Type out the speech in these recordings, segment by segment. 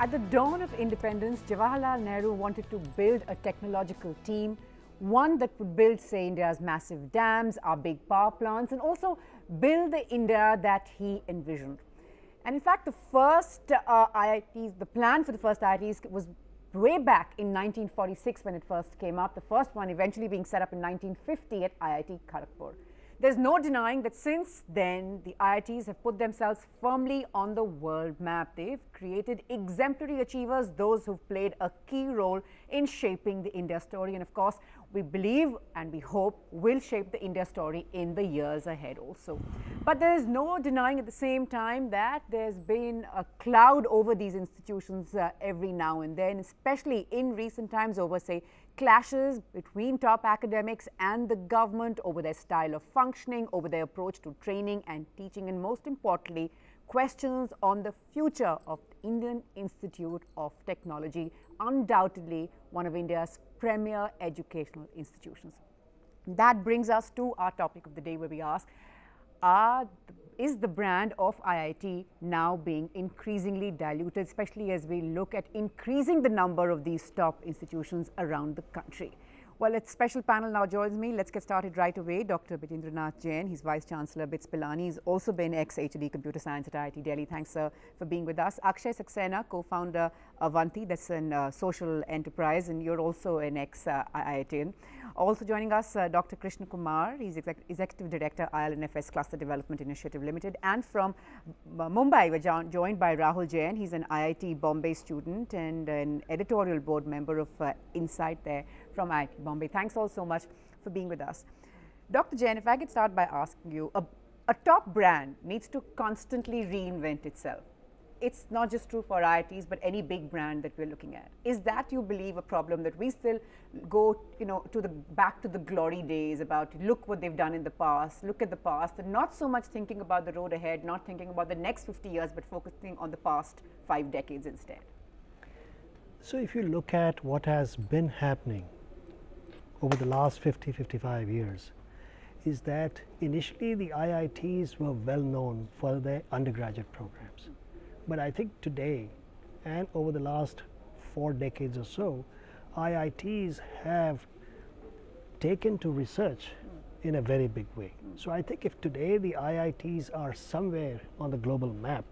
At the dawn of independence, Jawaharlal Nehru wanted to build a technological team, one that would build, say, India's massive dams, our big power plants, and also build the India that he envisioned. And in fact, the first IITs, the plan for the first IITs was way back in 1946 when it first came up, the first one eventually being set up in 1950 at IIT Kharagpur. There's no denying that since then, the IITs have put themselves firmly on the world map. They've created exemplary achievers, those who've played a key role in shaping the India story. And of course, we believe and we hope will shape the India story in the years ahead also. But there is no denying at the same time that there's been a cloud over these institutions every now and then, especially in recent times over, say, clashes between top academics and the government over their style of functioning, over their approach to training and teaching, and most importantly, questions on the future of the Indian Institute of Technology, undoubtedly one of India's premier educational institutions. That brings us to our topic of the day, where we ask, is the brand of IIT now being increasingly diluted, especially as we look at increasing the number of these top institutions around the country? Well, a special panel now joins me. Let's get started right away. Dr. Bijendranath Jain, he's Vice Chancellor, BITS Pilani. He's also been ex-HD Computer Science at IIT Delhi. Thanks, sir, for being with us. Akshay Saxena, co-founder Avanti, that's a social enterprise, and you're also an ex-IITian. Also joining us, Dr. Krishna Kumar, he's Executive Director, ILNFS Cluster Development Initiative Limited. And from Mumbai, we're joined by Rahul Jain. He's an IIT Bombay student and an editorial board member of Insight there from IIT Bombay. Thanks all so much for being with us. Dr. Jain, if I could start by asking you, a top brand needs to constantly reinvent itself. It's not just true for IITs, but any big brand that we're looking at. Is that, you believe, a problem that we still go, back to the glory days about look what they've done in the past, look at the past, and not so much thinking about the road ahead, not thinking about the next 50 years, but focusing on the past 5 decades instead? So if you look at what has been happening over the last 50-55 years, is that initially the IITs were well known for their undergraduate programs. But I think today and over the last 4 decades or so, IITs have taken to research in a very big way. So I think if today the IITs are somewhere on the global map,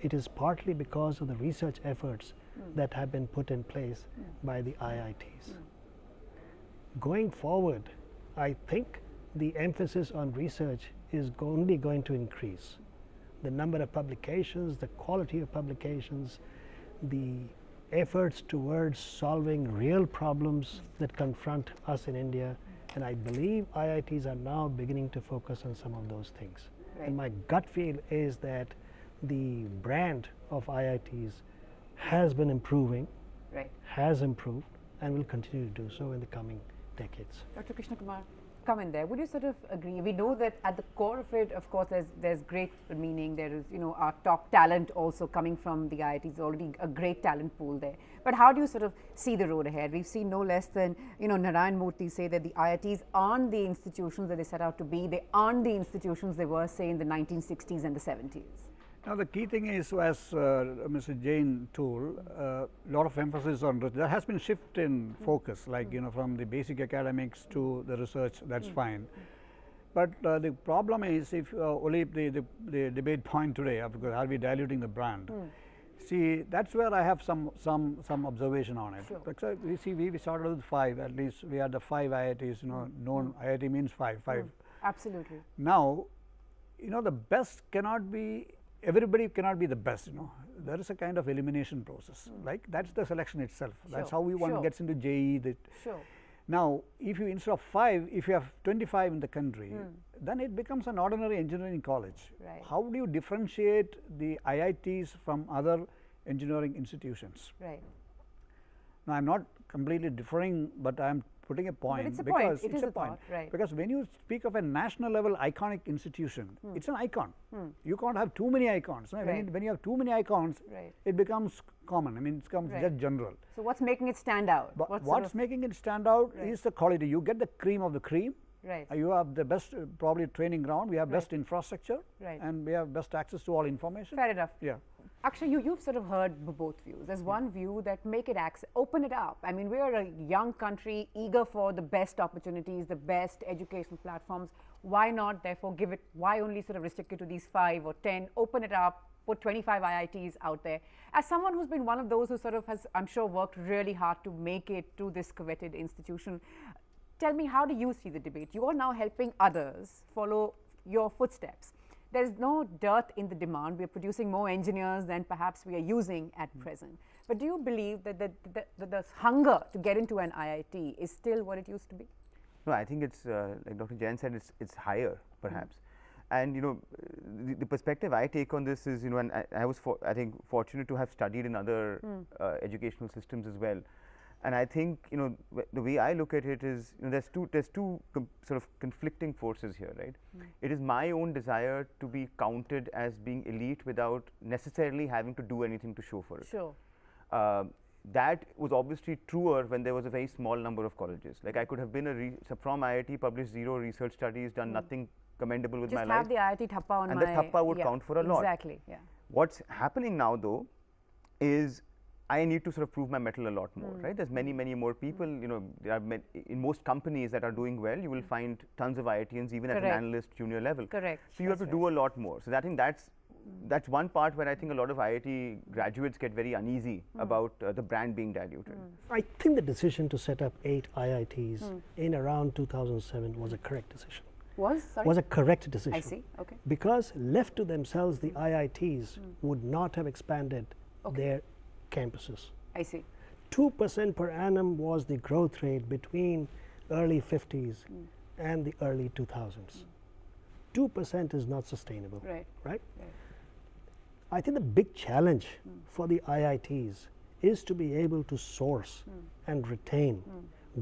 it is partly because of the research efforts that have been put in place by the IITs. Going forward, I think the emphasis on research is only going to increase. The number of publications, the quality of publications, the efforts towards solving real problems that confront us in India, and I believe IITs are now beginning to focus on some of those things. Right. And my gut feel is that the brand of IITs has been improving, has improved, and will continue to do so in the coming decades. Dr. Krishna Kumar, come in there. Would you sort of agree? We know that at the core of it, of course, there's great meaning. There is, our top talent also coming from the IITs, already a great talent pool there. But how do you sort of see the road ahead? We've seen no less than, Narayan Murthy say that the IITs aren't the institutions that they set out to be. They aren't the institutions they were, say, in the 1960s and the 70s. Now, the key thing is, as Mr. Jain told, a lot of emphasis on research. There has been shift in focus, like, from the basic academics to the research, that's fine. But the problem is, if only the debate point today, of course, are we diluting the brand? See, that's where I have some observation on it. Sure. Because we see, we started with 5, at least we had the 5 IITs, known IIT means 5. Absolutely. Now, the best cannot be, everybody cannot be the best, There is a kind of elimination process, like that's the selection itself. Sure. That's how one gets into JEE. Now, if you, instead of 5, if you have 25 in the country, then it becomes an ordinary engineering college. Right. How do you differentiate the IITs from other engineering institutions? Right. Now, I'm not completely differing, but I'm putting a point. But it's a because point. It is a point. Right. Because when you speak of a national level iconic institution, it's an icon. You can't have too many icons. Right. When you have too many icons, it becomes common. I mean, it becomes just general. So what's making it stand out? But what's making it stand out is the quality. You get the cream of the cream. Right. You have the best probably training ground. We have best infrastructure. And we have best access to all information. Fair enough. Yeah. Akshay, you've sort of heard both views. There's one view that make it open it up. I mean, we're a young country, eager for the best opportunities, the best educational platforms. Why not, therefore, give it, why only sort of restrict it to these 5 or 10, open it up, put 25 IITs out there. As someone who's been one of those who sort of has, I'm sure, worked really hard to make it to this coveted institution, tell me, how do you see the debate? You are now helping others follow your footsteps. There's no dearth in the demand. We're producing more engineers than perhaps we are using at present. But do you believe that the hunger to get into an IIT is still what it used to be? No, I think it's like Dr. Jain said, it's higher perhaps. And you know, the perspective I take on this is, you know, and I was I think fortunate to have studied in other educational systems as well. And I think, you know, the way I look at it is, you know, there's two sort of conflicting forces here, right? It is my own desire to be counted as being elite without necessarily having to do anything to show for it. Sure. That was obviously truer when there was a very small number of colleges. Like I could have been from IIT, published 0 research studies, done nothing commendable with my life. Just have the IIT thappa on and my... the thappa would count for a lot. Exactly, yeah. What's happening now though is I need to sort of prove my mettle a lot more, right? There's many more people, you know, there are in most companies that are doing well, you will find tons of IITians even at an analyst junior level. Correct. So you have to do a lot more. So I think that's one part where I think a lot of IIT graduates get very uneasy about the brand being diluted. I think the decision to set up 8 IITs in around 2007 was a correct decision. Was a correct decision. I see, okay. Because left to themselves, the IITs would not have expanded their campuses. I see. 2% per annum was the growth rate between early 50s and the early 2000s. 2% is not sustainable, right? I think the big challenge for the IITs is to be able to source and retain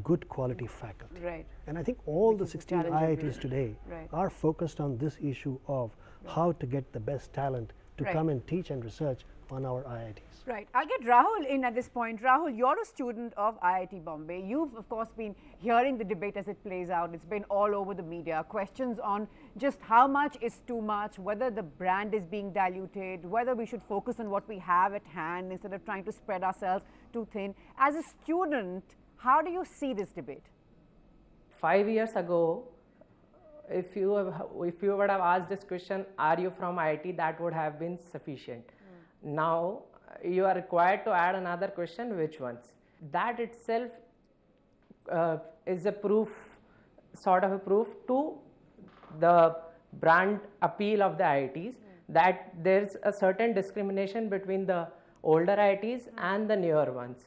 good quality faculty. Right. And I think all the 16 IITs today are focused on this issue of how to get the best talent to come and teach and research on our IITs. Right. I'll get Rahul in at this point. Rahul, you're a student of IIT Bombay. You've, of course, been hearing the debate as it plays out. It's been all over the media. Questions on just how much is too much, whether the brand is being diluted, whether we should focus on what we have at hand instead of trying to spread ourselves too thin. As a student, how do you see this debate? 5 years ago, if you would have asked this question, are you from IIT, that would have been sufficient. Now you are required to add another question, which ones? That itself is a proof, sort of a proof to the brand appeal of the IITs, that there's a certain discrimination between the older IITs and the newer ones.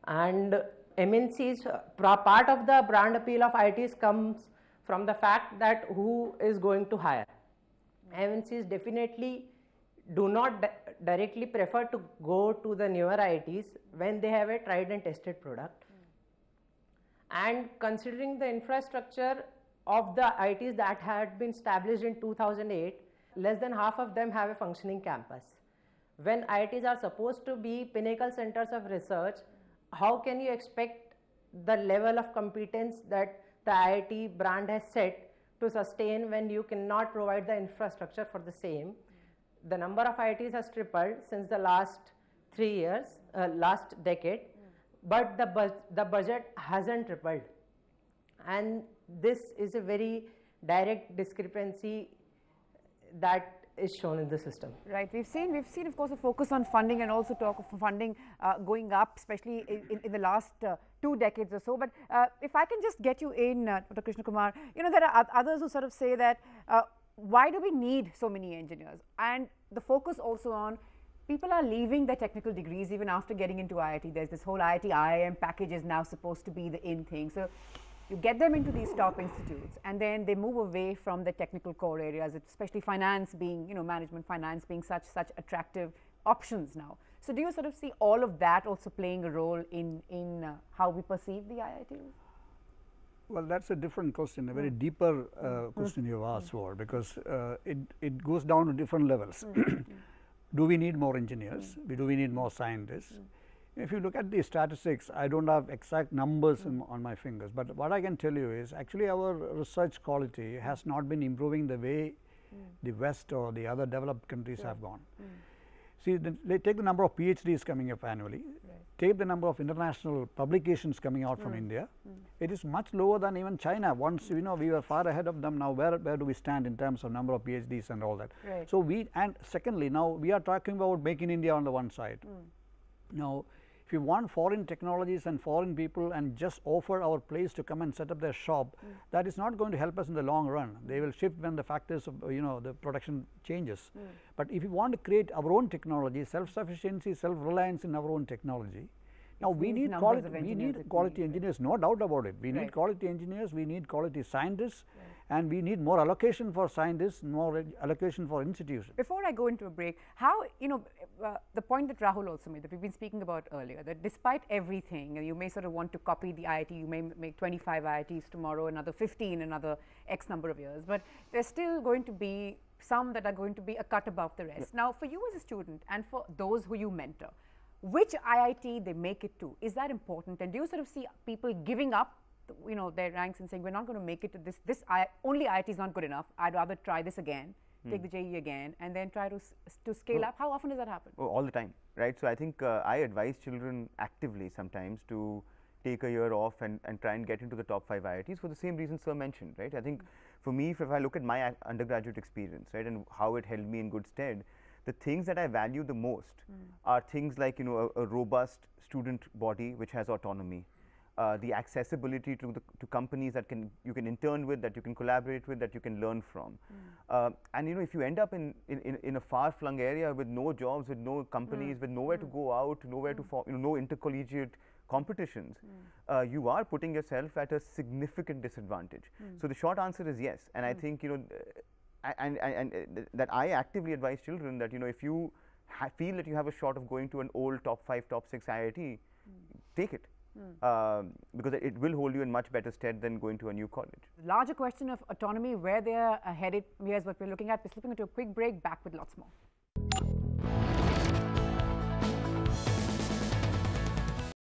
And MNCs, part of the brand appeal of IITs comes from the fact that who is going to hire. MNCs definitely do not directly prefer to go to the newer IITs when they have a tried and tested product. And considering the infrastructure of the IITs that had been established in 2008, less than half of them have a functioning campus. When IITs are supposed to be pinnacle centers of research, how can you expect the level of competence that the IIT brand has set to sustain when you cannot provide the infrastructure for the same? The number of IITs has tripled since the last 3 years, last decade, but the budget hasn't tripled. And this is a very direct discrepancy that is shown in the system. Right. We've seen of course a focus on funding and also talk of funding going up, especially in the last 2 decades or so. But if I can just get you in, Dr. Krishna Kumar, you know, there are others who sort of say that why do we need so many engineers? And the focus also on people are leaving their technical degrees even after getting into IIT. There's this whole IIT IIM package is now supposed to be the in thing. So you get them into these top institutes and then they move away from the technical core areas, especially finance being, you know, management finance being such attractive options now. So do you sort of see all of that also playing a role in how we perceive the IITs? Well, that's a different question, a very deeper question you've asked for, because it goes down to different levels. Do we need more engineers? Do we need more scientists? If you look at the statistics, I don't have exact numbers on my fingers, but what I can tell you is actually our research quality has not been improving the way the West or the other developed countries have gone. See, take the number of PhDs coming up annually, take the number of international publications coming out from India, it is much lower than even China. Once we were far ahead of them, now where do we stand in terms of number of PhDs and all that. Right. So, and secondly, now we are talking about Make in India on the one side. Now, if you want foreign technologies and foreign people and just offer our place to come and set up their shop, that is not going to help us in the long run. They will shift when the factors of the production changes. But if you want to create our own technology, self-sufficiency, self-reliance in our own technology, now we need quality engineers, no doubt about it. We need quality engineers, we need quality scientists, and we need more allocation for scientists, more allocation for institutions. Before I go into a break, how, the point that Rahul also made, that we've been speaking about earlier, that despite everything, you may sort of want to copy the IIT, you may make 25 IITs tomorrow, another 15, another X number of years, but there's still going to be some that are going to be a cut above the rest. Now, for you as a student and for those who you mentor, which IIT they make it to, is that important? And do you sort of see people giving up their ranks and saying, we're not going to make it to this only IIT is not good enough, I'd rather try this again, take the JEE again, and then try to scale up? How often does that happen? Oh, all the time, right? So I think I advise children actively sometimes to take a year off and try and get into the top 5 IITs for the same reason Sir mentioned, right? I think for me, if I look at my undergraduate experience, right, and how it held me in good stead, the things that I value the most are things like a robust student body which has autonomy, the accessibility to companies that you can intern with, that you can collaborate with, that you can learn from. And if you end up in a far-flung area with no jobs, with no companies, with nowhere to go out, nowhere to form, no intercollegiate competitions, you are putting yourself at a significant disadvantage. So the short answer is yes, and I think that I actively advise children that if you feel that you have a shot of going to an old top 5, top 6 IIT, take it. Because it will hold you in much better stead than going to a new college. Larger question of autonomy, where they are headed, here's what we're looking at. We're slipping into a quick break, back with lots more.